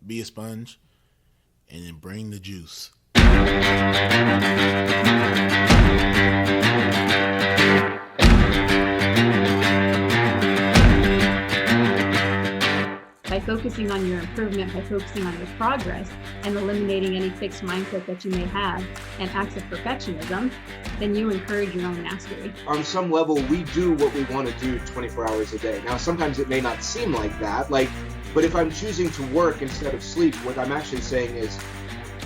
be a sponge, and then bring the juice. By focusing on your improvement, by focusing on your progress, and eliminating any fixed mindset that you may have and acts of perfectionism, then you encourage your own mastery. On some level, we do what we want to do 24 hours a day. Now, sometimes it may not seem like that, but if I'm choosing to work instead of sleep, what I'm actually saying is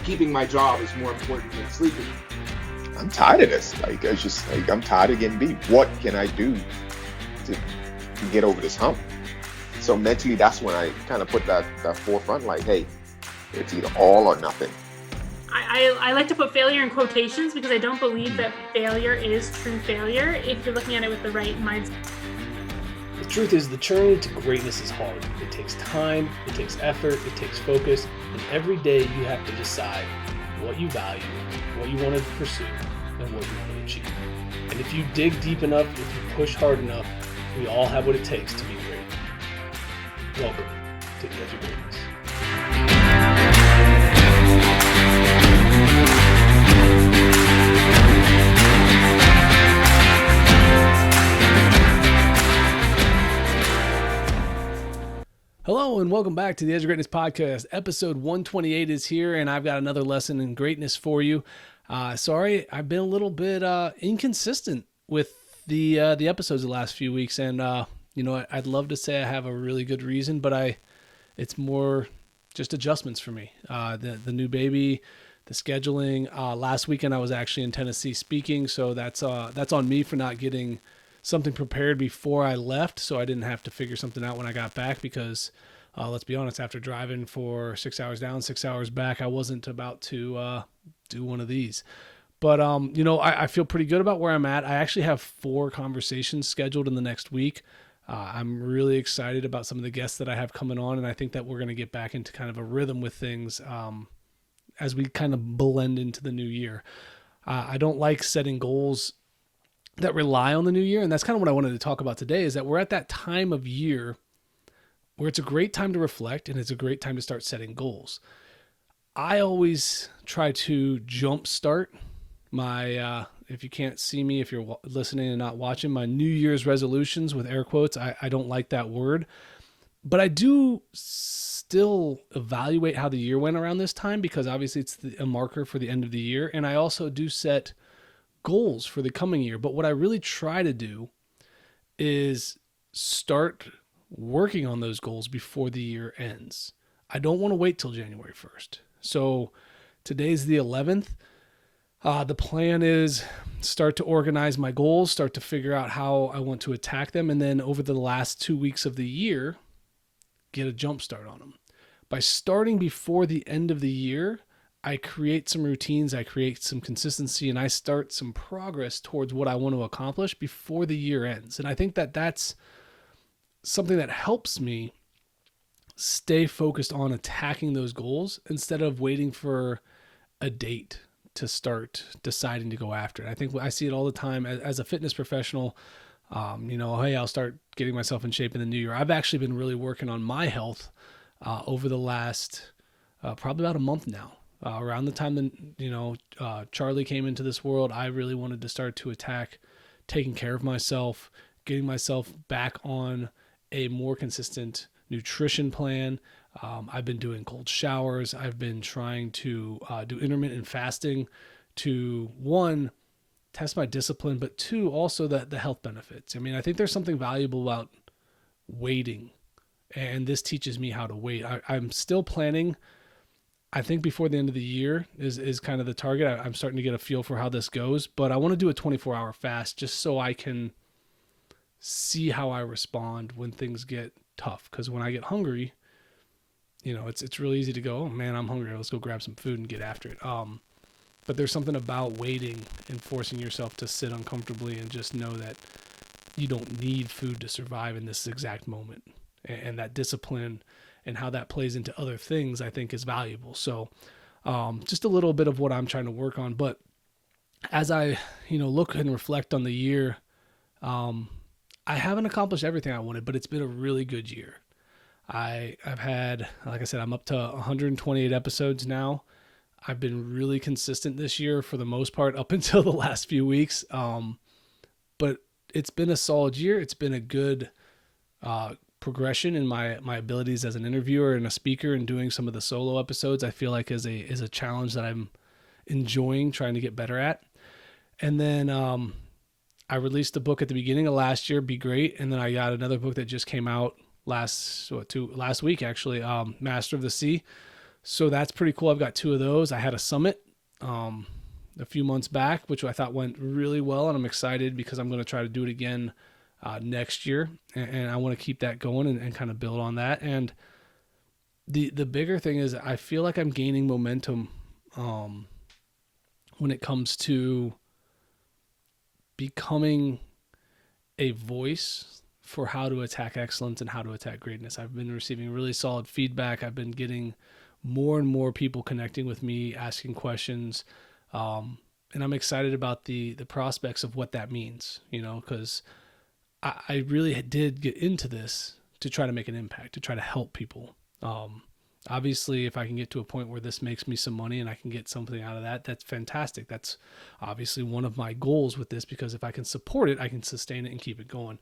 keeping my job is more important than sleeping. I'm tired of this. I'm tired of getting beat. What can I do to get over this hump? So mentally, that's when I kind of put that forefront, like, hey, it's either all or nothing. I like to put failure in quotations because I don't believe that failure is true failure if you're looking at it with the right mindset. The truth is, the journey to greatness is hard. It takes time, it takes effort, it takes focus, and every day you have to decide what you value, what you want to pursue, and what you want to achieve. And if you dig deep enough, if you push hard enough, we all have what it takes to be great. Welcome to the Edge of Greatness. Hello and welcome back to the Edge of Greatness podcast. Episode 128 is here, and I've got another lesson in greatness for you. Sorry, I've been a little bit inconsistent with the episodes the last few weeks, and I'd love to say I have a really good reason, but it's more just adjustments for me. The new baby, the scheduling. Last weekend I was actually in Tennessee speaking, so that's on me for not getting something prepared before I left, so I didn't have to figure something out when I got back because, let's be honest, after driving for 6 hours down, 6 hours back, I wasn't about to do one of these. But, I feel pretty good about where I'm at. I actually have 4 conversations scheduled in the next week. I'm really excited about some of the guests that I have coming on, and I think that we're going to get back into kind of a rhythm with things as we kind of blend into the new year. I don't like setting goals that rely on the new year, and that's kind of what I wanted to talk about today, is that we're at that time of year where it's a great time to reflect, and it's a great time to start setting goals. I always try to jumpstart my, if you can't see me, if you're listening and not watching, my New Year's resolutions with air quotes. I don't like that word, but I do still evaluate how the year went around this time because obviously it's a marker for the end of the year. And I also do set goals for the coming year. But what I really try to do is start working on those goals before the year ends. I don't want to wait till January 1st. So today's the 11th. The plan is start to organize my goals, start to figure out how I want to attack them, and then over the last 2 weeks of the year, get a jump start on them. By starting before the end of the year, I create some routines, I create some consistency, and I start some progress towards what I want to accomplish before the year ends. And I think that that's something that helps me stay focused on attacking those goals instead of waiting for a date to start deciding to go after it. I think I see it all the time as a fitness professional. Hey, I'll start getting myself in shape in the new year. I've actually been really working on my health over the last probably about a month now. Around the time that Charlie came into this world, I really wanted to start to attack taking care of myself, getting myself back on a more consistent nutrition plan. I've been doing cold showers. I've been trying to do intermittent fasting to, 1, test my discipline, but 2, also the health benefits. I mean, I think there's something valuable about waiting, and this teaches me how to wait. I'm still planning. I think before the end of the year is kind of the target. I'm starting to get a feel for how this goes, but I want to do a 24-hour fast just so I can see how I respond when things get tough. Because when I get hungry, it's really easy to go, oh man, I'm hungry. Let's go grab some food and get after it. But there's something about waiting and forcing yourself to sit uncomfortably and just know that you don't need food to survive in this exact moment. And that discipline and how that plays into other things, I think is valuable. So just a little bit of what I'm trying to work on. But as I, look and reflect on the year, I haven't accomplished everything I wanted, but it's been a really good year. I've had, like I said, I'm up to 128 episodes now. I've been really consistent this year for the most part up until the last few weeks. But it's been a solid year. It's been a good progression in my abilities as an interviewer and a speaker, and doing some of the solo episodes I feel like is a challenge that I'm enjoying trying to get better at. And then I released a book at the beginning of last year, Be Great, and then I got another book that just came out last week actually, Master of the Sea. So that's pretty cool. I've got 2 of those. I had a summit a few months back, which I thought went really well, and I'm excited because I'm going to try to do it again next year, and I want to keep that going and kind of build on that. And the bigger thing is I feel like I'm gaining momentum when it comes to becoming a voice for how to attack excellence and how to attack greatness. I've been receiving really solid feedback. I've been getting more and more people connecting with me, asking questions. And I'm excited about the prospects of what that means, because I really did get into this to try to make an impact, to try to help people. Obviously, if I can get to a point where this makes me some money and I can get something out of that, that's fantastic. That's obviously one of my goals with this, because if I can support it, I can sustain it and keep it going.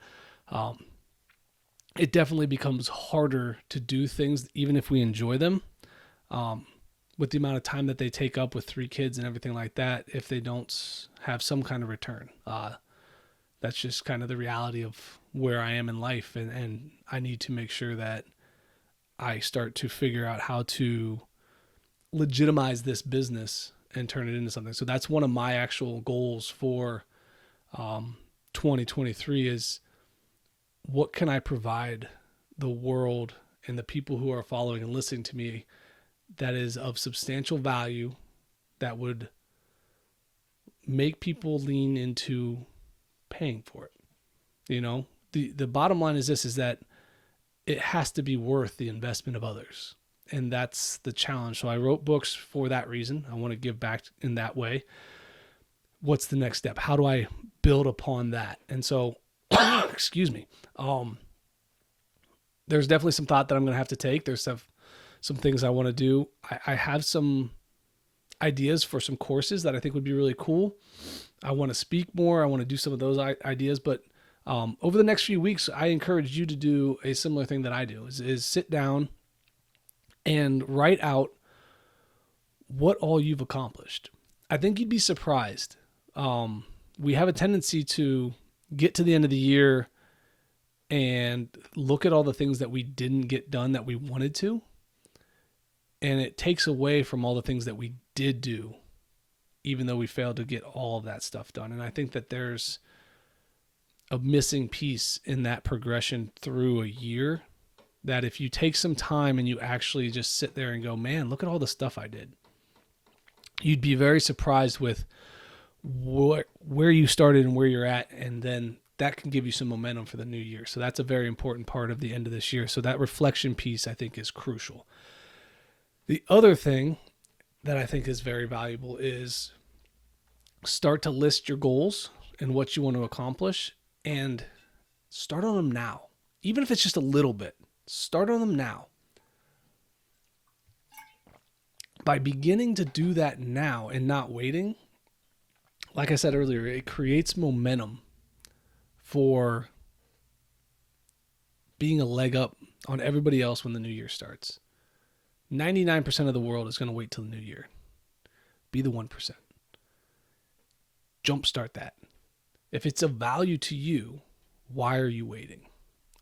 It definitely becomes harder to do things, even if we enjoy them, with the amount of time that they take up with 3 kids and everything like that, if they don't have some kind of return. That's just kind of the reality of where I am in life. And I need to make sure that I start to figure out how to legitimize this business and turn it into something. So that's one of my actual goals for 2023 is, what can I provide the world and the people who are following and listening to me that is of substantial value, that would make people lean into paying for it. The bottom line is this, is that it has to be worth the investment of others. And that's the challenge. So I wrote books for that reason. I want to give back in that way. What's the next step? How do I build upon that? And so, excuse me. There's definitely some thought that I'm going to have to take. There's some things I want to do. I have some ideas for some courses that I think would be really cool. I want to speak more. I want to do some of those ideas, but over the next few weeks, I encourage you to do a similar thing that I do, is sit down and write out what all you've accomplished. I think you'd be surprised. We have a tendency to get to the end of the year and look at all the things that we didn't get done that we wanted to, and it takes away from all the things that we did do, even though we failed to get all of that stuff done. And I think that there's a missing piece in that progression through a year, that if you take some time and you actually just sit there and go, man, look at all the stuff I did, you'd be very surprised with where you started and where you're at. And then that can give you some momentum for the new year. So that's a very important part of the end of this year. So that reflection piece, I think, is crucial. The other thing that I think is very valuable is start to list your goals and what you want to accomplish, and start on them now. Even if it's just a little bit, start on them now. By beginning to do that now and not waiting, like I said earlier, it creates momentum for being a leg up on everybody else when the new year starts. 99% of the world is going to wait till the new year. Be the 1%. Jumpstart that. If it's of value to you, why are you waiting?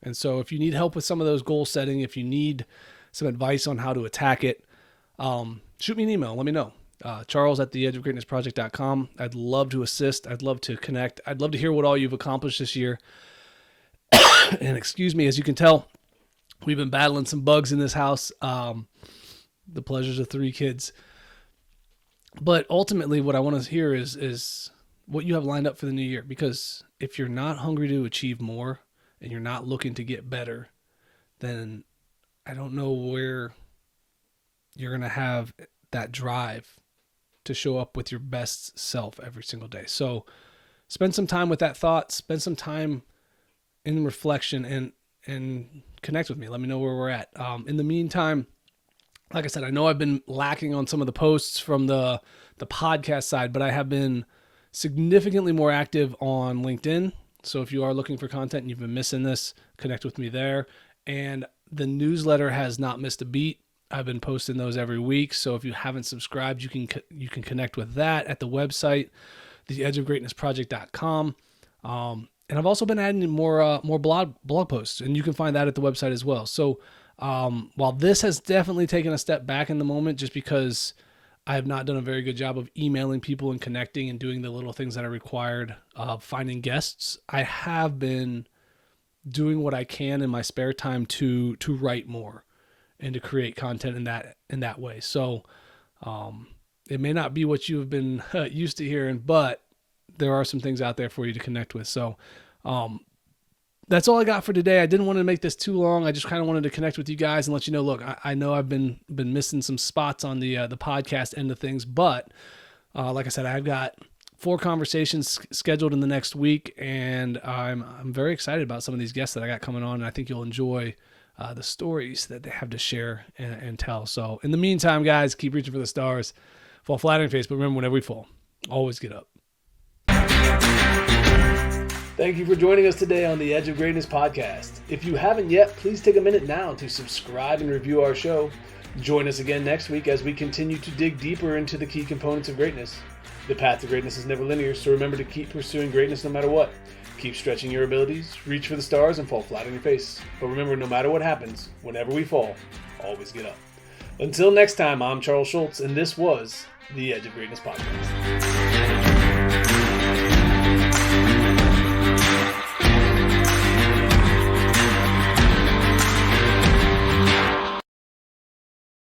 And so if you need help with some of those goal setting, if you need some advice on how to attack it, shoot me an email. Let me know. Charles@theedgeofgreatnessproject.com. I'd love to assist. I'd love to connect. I'd love to hear what all you've accomplished this year. And excuse me, as you can tell, we've been battling some bugs in this house. The pleasures of 3 kids. But ultimately, what I want to hear is what you have lined up for the new year. Because if you're not hungry to achieve more and you're not looking to get better, then I don't know where you're going to have that drive to show up with your best self every single day. So spend some time with that thought, spend some time in reflection, and connect with me. Let me know where we're at. In the meantime, like I said, I know I've been lacking on some of the posts from the podcast side, but I have been significantly more active on LinkedIn. So if you are looking for content and you've been missing this, connect with me there. And the newsletter has not missed a beat. I've been posting those every week. So if you haven't subscribed, you can connect with that at the website, theedgeofgreatnessproject.com. And I've also been adding more blog posts, and you can find that at the website as well. So while this has definitely taken a step back in the moment, just because I have not done a very good job of emailing people and connecting and doing the little things that are required of finding guests, I have been doing what I can in my spare time to write more and to create content in that way. So it may not be what you have been used to hearing, but there are some things out there for you to connect with. So that's all I got for today. I didn't want to make this too long. I just kind of wanted to connect with you guys and let you know, look, I know I've been missing some spots on the podcast end of things, but like I said, I've got 4 conversations scheduled in the next week, and I'm very excited about some of these guests that I got coming on, and I think you'll enjoy the stories that they have to share and tell. So in the meantime, guys, keep reaching for the stars. Fall flat on your face, but remember, whenever we fall, always get up. Thank you for joining us today on the Edge of Greatness podcast. If you haven't yet, please take a minute now to subscribe and review our show. Join us again next week as we continue to dig deeper into the key components of greatness. The path to greatness is never linear, so remember to keep pursuing greatness no matter what. Keep stretching your abilities, reach for the stars, and fall flat on your face. But remember, no matter what happens, whenever we fall, always get up. Until next time, I'm Charles Schultz, and this was the Edge of Greatness podcast.